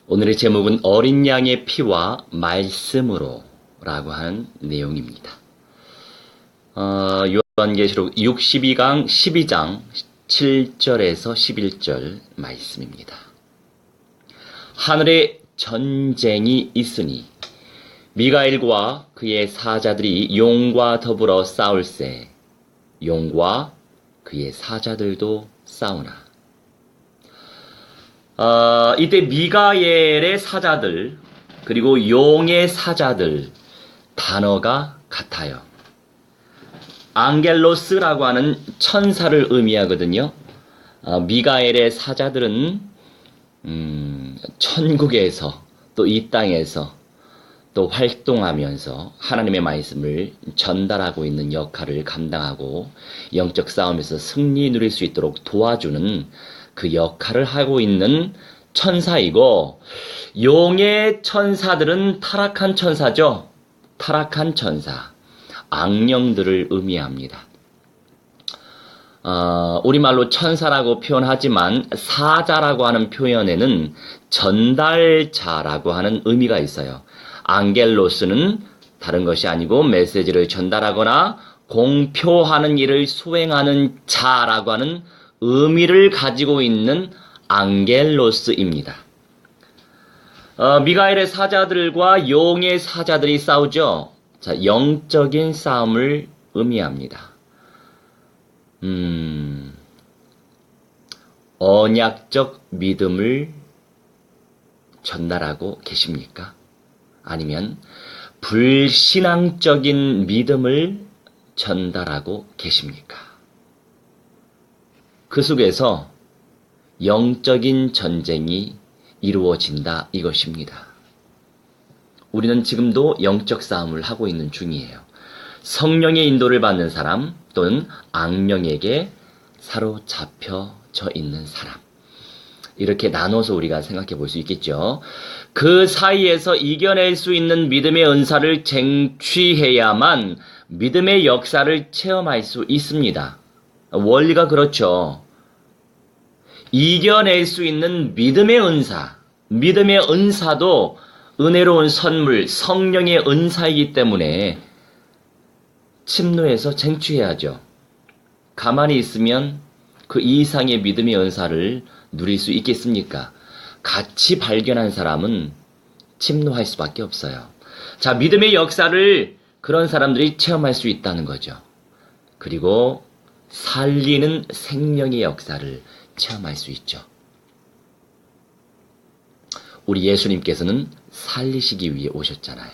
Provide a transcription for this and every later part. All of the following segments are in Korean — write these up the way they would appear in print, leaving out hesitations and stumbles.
오늘의 제목은 어린 양의 피와 말씀으로 라고 하는 내용입니다. 요한계시록 62강 12장 7절에서 11절 말씀입니다. 하늘에 전쟁이 있으니 미가엘과 그의 사자들이 용과 더불어 싸울세 용과 그의 사자들도 싸우나. 이때 미가엘의 사자들 그리고 용의 사자들 단어가 같아요. 앙겔로스라고 하는 천사를 의미하거든요. 미가엘의 사자들은 천국에서 또 이 땅에서 또 활동하면서 하나님의 말씀을 전달하고 있는 역할을 감당하고 영적 싸움에서 승리 누릴 수 있도록 도와주는 그 역할을 하고 있는 천사이고, 용의 천사들은 타락한 천사죠. 타락한 천사, 악령들을 의미합니다. 우리말로 천사라고 표현하지만 사자라고 하는 표현에는 전달자라고 하는 의미가 있어요. 앙겔로스는 다른 것이 아니고 메시지를 전달하거나 공표하는 일을 수행하는 자라고 하는 의미를 가지고 있는 앙겔로스입니다. 미가엘의 사자들과 용의 사자들이 싸우죠. 자, 영적인 싸움을 의미합니다. 언약적 믿음을 전달하고 계십니까? 아니면 불신앙적인 믿음을 전달하고 계십니까? 그 속에서 영적인 전쟁이 이루어진다 이것입니다. 우리는 지금도 영적 싸움을 하고 있는 중이에요. 성령의 인도를 받는 사람 또는 악령에게 사로잡혀져 있는 사람. 이렇게 나눠서 우리가 생각해 볼 수 있겠죠. 그 사이에서 이겨낼 수 있는 믿음의 은사를 쟁취해야만 믿음의 역사를 체험할 수 있습니다. 원리가 그렇죠. 이겨낼 수 있는 믿음의 은사, 믿음의 은사도 은혜로운 선물, 성령의 은사이기 때문에 침노해서 쟁취해야죠. 가만히 있으면 그 이상의 믿음의 은사를 누릴 수 있겠습니까? 같이 발견한 사람은 침노할 수밖에 없어요. 자, 믿음의 역사를 그런 사람들이 체험할 수 있다는 거죠. 그리고 살리는 생명의 역사를 체험할 수 있죠. 우리 예수님께서는 살리시기 위해 오셨잖아요.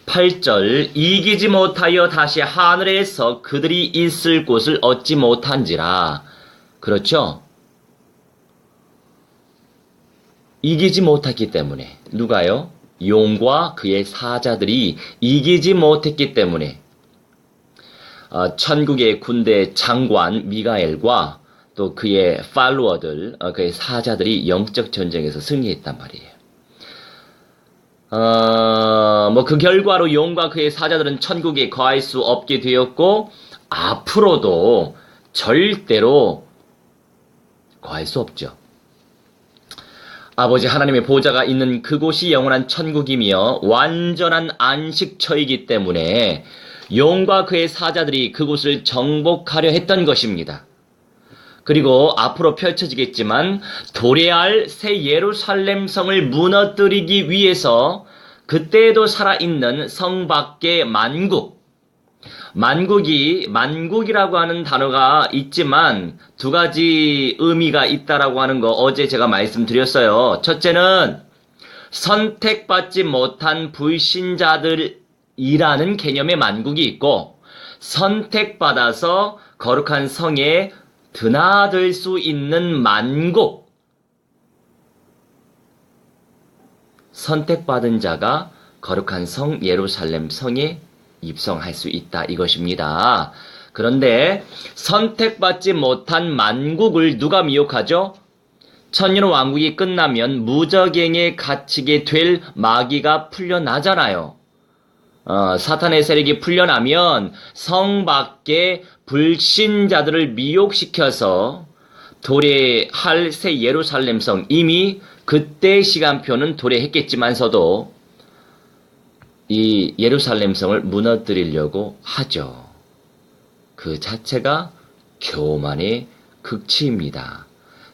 8절 이기지 못하여 다시 하늘에서 그들이 있을 곳을 얻지 못한지라. 그렇죠? 이기지 못했기 때문에. 누가요? 용과 그의 사자들이 이기지 못했기 때문에 천국의 군대 장관 미가엘과 또 그의 팔로워들, 그의 사자들이 영적 전쟁에서 승리했단 말이에요. 그 결과로 용과 그의 사자들은 천국에 거할 수 없게 되었고, 앞으로도 절대로 거할 수 없죠. 아버지 하나님의 보좌가 있는 그곳이 영원한 천국이며 완전한 안식처이기 때문에 용과 그의 사자들이 그곳을 정복하려 했던 것입니다. 그리고 앞으로 펼쳐지겠지만 도래할 새 예루살렘 성을 무너뜨리기 위해서 그때에도 살아있는 성 밖의 만국이라고 하는 단어가 있지만 두 가지 의미가 있다라고 하는 거 어제 제가 말씀드렸어요. 첫째는 선택받지 못한 불신자들이라는 개념의 만국이 있고, 선택받아서 거룩한 성에 드나들 수 있는 만국, 선택받은 자가 거룩한 성 예루살렘 성에 입성할 수 있다 이것입니다. 그런데 선택받지 못한 만국을 누가 미혹하죠? 천년 왕국이 끝나면 무저갱에 갇히게 될 마귀가 풀려나잖아요. 사탄의 세력이 풀려나면 성 밖에 불신자들을 미혹시켜서 도래할 새 예루살렘 성, 이미 그때 시간표는 도래했겠지만서도 이 예루살렘 성을 무너뜨리려고 하죠. 그 자체가 교만의 극치입니다.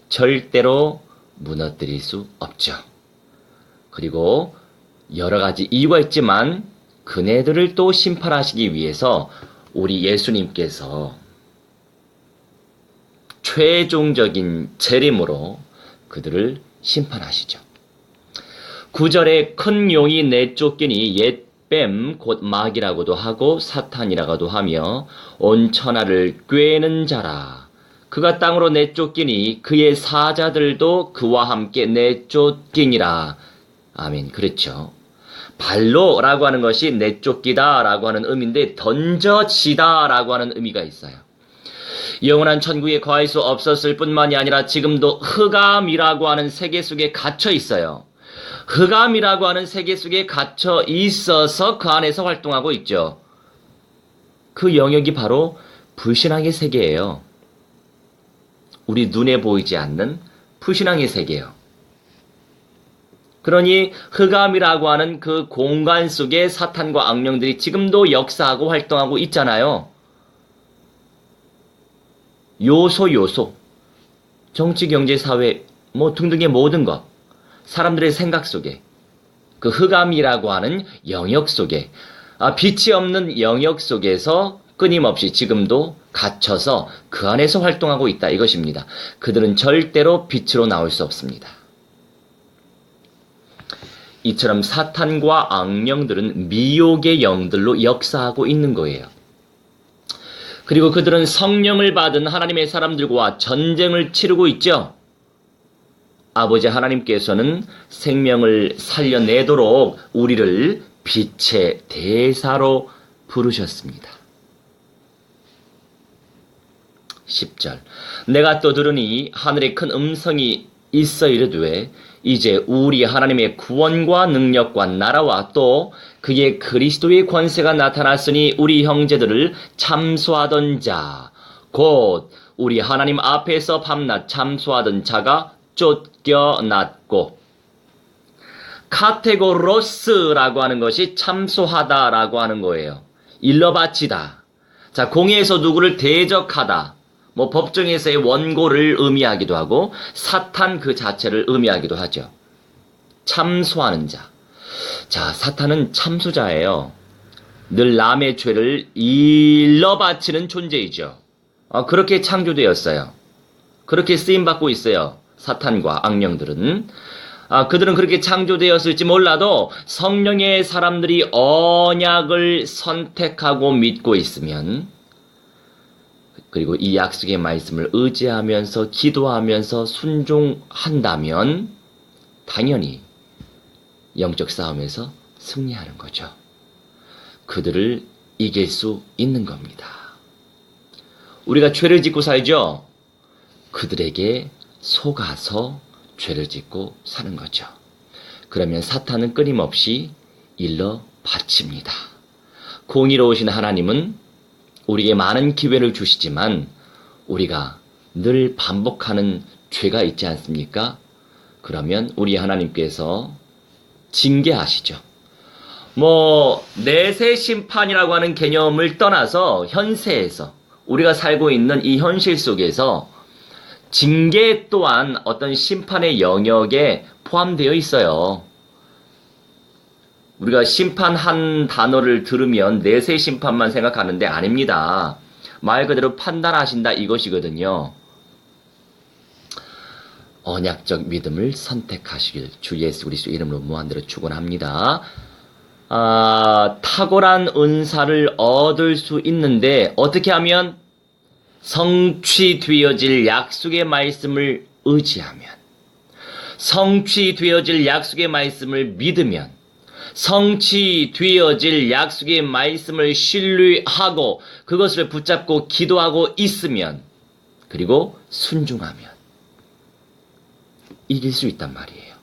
절대로 무너뜨릴 수 없죠. 그리고 여러 가지 이유가 있지만 그네들을 또 심판하시기 위해서 우리 예수님께서 최종적인 재림으로 그들을 심판하시죠. 9절에 큰 용이 내쫓기니 옛뱀 곧 마귀라고도 하고 사탄이라고도 하며 온 천하를 꿰는 자라. 그가 땅으로 내쫓기니 그의 사자들도 그와 함께 내쫓기니라. 아멘. 그렇죠. 발로라고 하는 것이 내쫓기다라고 하는 의미인데 던져지다라고 하는 의미가 있어요. 영원한 천국에 거할 수 없었을 뿐만이 아니라 지금도 흑암이라고 하는 세계 속에 갇혀 있어요. 흑암이라고 하는 세계 속에 갇혀 있어서 그 안에서 활동하고 있죠. 그 영역이 바로 불신앙의 세계예요. 우리 눈에 보이지 않는 불신앙의 세계예요. 그러니 흑암이라고 하는 그 공간 속에 사탄과 악령들이 지금도 역사하고 활동하고 있잖아요. 요소, 정치, 경제, 사회, 등등의 모든 것, 사람들의 생각 속에, 그 흑암이라고 하는 영역 속에, 빛이 없는 영역 속에서 끊임없이 지금도 갇혀서 그 안에서 활동하고 있다 이것입니다. 그들은 절대로 빛으로 나올 수 없습니다. 이처럼 사탄과 악령들은 미혹의 영들로 역사하고 있는 거예요. 그리고 그들은 성령을 받은 하나님의 사람들과 전쟁을 치르고 있죠. 아버지 하나님께서는 생명을 살려내도록 우리를 빛의 대사로 부르셨습니다. 10절 내가 또 들으니 하늘에 큰 음성이 있어 이르되 이제 우리 하나님의 구원과 능력과 나라와 또 그의 그리스도의 권세가 나타났으니 우리 형제들을 참소하던 자 곧 우리 하나님 앞에서 밤낮 참소하던 자가 쫓겨났고 카테고로스라고 하는 것이 참소하다라고 하는 거예요. 일러바치다. 자, 공회에서 누구를 대적하다. 법정에서의 원고를 의미하기도 하고 사탄 그 자체를 의미하기도 하죠. 참소하는 자. 자, 사탄은 참소자예요. 늘 남의 죄를 일러바치는 존재이죠. 그렇게 창조되었어요. 그렇게 쓰임받고 있어요. 사탄과 악령들은. 그들은 그렇게 창조되었을지 몰라도 성령의 사람들이 언약을 선택하고 믿고 있으면 그리고 이 약속의 말씀을 의지하면서 기도하면서 순종한다면 당연히 영적 싸움에서 승리하는 거죠. 그들을 이길 수 있는 겁니다. 우리가 죄를 짓고 살죠? 그들에게 속아서 죄를 짓고 사는 거죠. 그러면 사탄은 끊임없이 일러 바칩니다. 공의로우신 하나님은 우리에게 많은 기회를 주시지만 우리가 늘 반복하는 죄가 있지 않습니까? 그러면 우리 하나님께서 징계하시죠. 내세 심판이라고 하는 개념을 떠나서 현세에서 우리가 살고 있는 이 현실 속에서 징계 또한 어떤 심판의 영역에 포함되어 있어요. 우리가 심판한 단어를 들으면 내세 심판만 생각하는데 아닙니다. 말 그대로 판단하신다 이것이거든요. 언약적 믿음을 선택하시길 주 예수 그리스도 이름으로 무한대로 축원합니다. 탁월한 은사를 얻을 수 있는데 어떻게 하면 성취되어질 약속의 말씀을 의지하면 성취되어질 약속의 말씀을 믿으면 성취되어질 약속의 말씀을 신뢰하고 그것을 붙잡고 기도하고 있으면 그리고 순종하면 이길 수 있단 말이에요.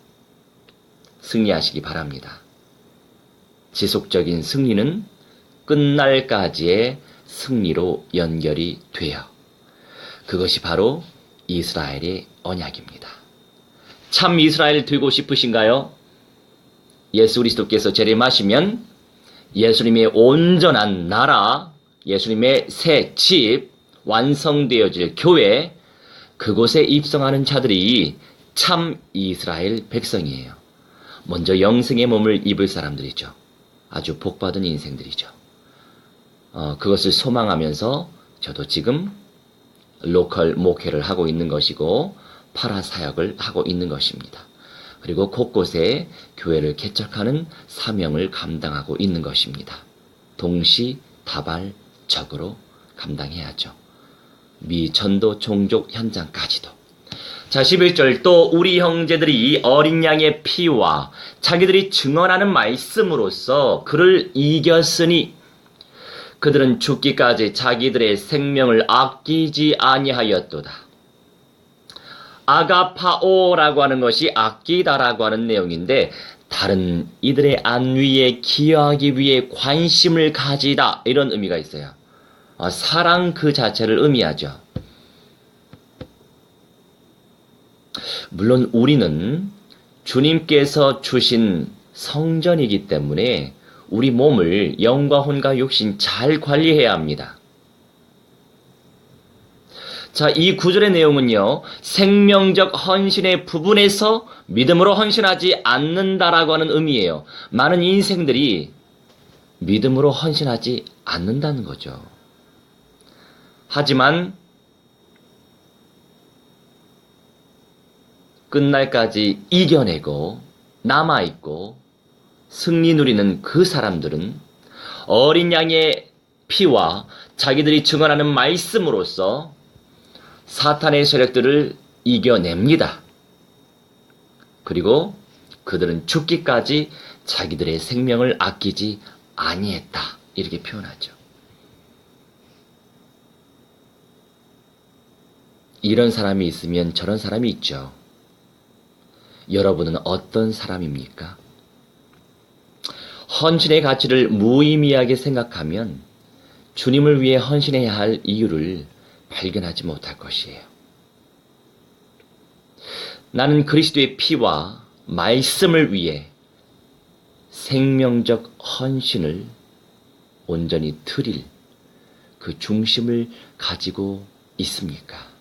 승리하시기 바랍니다. 지속적인 승리는 끝날까지의 승리로 연결이 돼요. 그것이 바로 이스라엘의 언약입니다. 참 이스라엘 되고 싶으신가요? 예수 그리스도께서 재림하시면 예수님의 온전한 나라, 예수님의 새 집, 완성되어질 교회, 그곳에 입성하는 자들이 참 이스라엘 백성이에요. 먼저 영생의 몸을 입을 사람들이죠. 아주 복받은 인생들이죠. 그것을 소망하면서 저도 지금 로컬 목회를 하고 있는 것이고 파라 사역을 하고 있는 것입니다. 그리고 곳곳에 교회를 개척하는 사명을 감당하고 있는 것입니다. 동시다발적으로 감당해야죠. 미 전도 종족 현장까지도. 자, 11절 또 우리 형제들이 어린 양의 피와 자기들이 증언하는 말씀으로써 그를 이겼으니 그들은 죽기까지 자기들의 생명을 아끼지 아니하였도다. 아가파오라고 하는 것이 아끼다라고 하는 내용인데 다른 이들의 안위에 기여하기 위해 관심을 가지다 이런 의미가 있어요. 사랑 그 자체를 의미하죠. 물론 우리는 주님께서 주신 성전이기 때문에 우리 몸을 영과 혼과 육신 잘 관리해야 합니다. 자, 이 구절의 내용은요, 생명적 헌신의 부분에서 믿음으로 헌신하지 않는다라고 하는 의미예요. 많은 인생들이 믿음으로 헌신하지 않는다는 거죠. 하지만 끝날까지 이겨내고 남아있고 승리 누리는 그 사람들은 어린 양의 피와 자기들이 증언하는 말씀으로써 사탄의 세력들을 이겨냅니다. 그리고 그들은 죽기까지 자기들의 생명을 아끼지 아니했다. 이렇게 표현하죠. 이런 사람이 있으면 저런 사람이 있죠. 여러분은 어떤 사람입니까? 헌신의 가치를 무의미하게 생각하면 주님을 위해 헌신해야 할 이유를 발견하지 못할 것이에요. 나는 그리스도의 피와 말씀을 위해 생명적 헌신을 온전히 드릴 그 중심을 가지고 있습니까?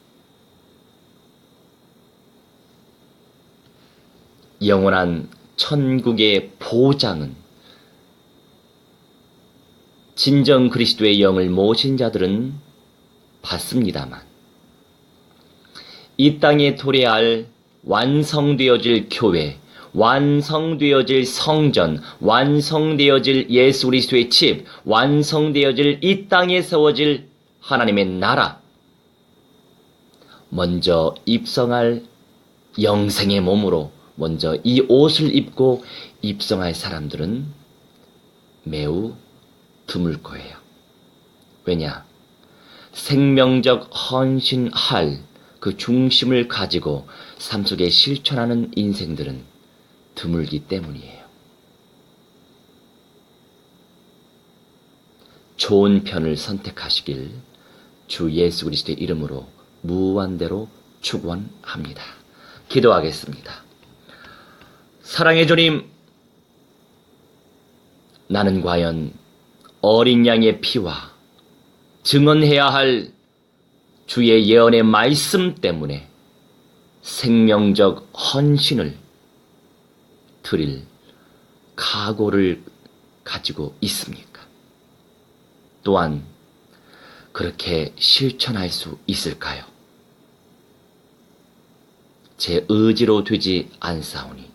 영원한 천국의 보장은 진정 그리스도의 영을 모신 자들은 받습니다만 이 땅에 도래할 완성되어질 교회, 완성되어질 성전, 완성되어질 예수 그리스도의 집, 완성되어질 이 땅에 세워질 하나님의 나라, 먼저 입성할 영생의 몸으로 먼저 이 옷을 입고 입성할 사람들은 매우 드물 거예요. 왜냐? 생명적 헌신할 그 중심을 가지고 삶 속에 실천하는 인생들은 드물기 때문이에요. 좋은 편을 선택하시길 주 예수 그리스도의 이름으로 무한대로 축원합니다. 기도하겠습니다. 사랑의 주님, 나는 과연 어린 양의 피와 증언해야 할 주의 예언의 말씀 때문에 생명적 헌신을 드릴 각오를 가지고 있습니까? 또한 그렇게 실천할 수 있을까요? 제 의지로 되지 않사오니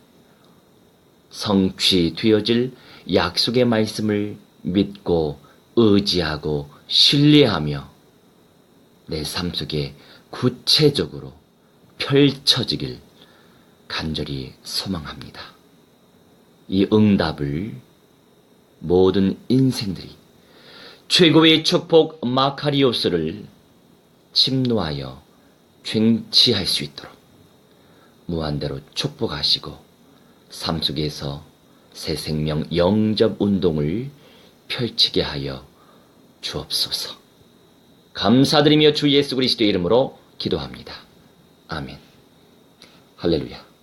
성취되어질 약속의 말씀을 믿고 의지하고 신뢰하며 내 삶 속에 구체적으로 펼쳐지길 간절히 소망합니다. 이 응답을 모든 인생들이 최고의 축복 마카리오스를 침노하여 쟁취할 수 있도록 무한대로 축복하시고 삶 속에서 새 생명 영접 운동을 펼치게 하여 주옵소서. 감사드리며 주 예수 그리스도의 이름으로 기도합니다. 아멘. 할렐루야.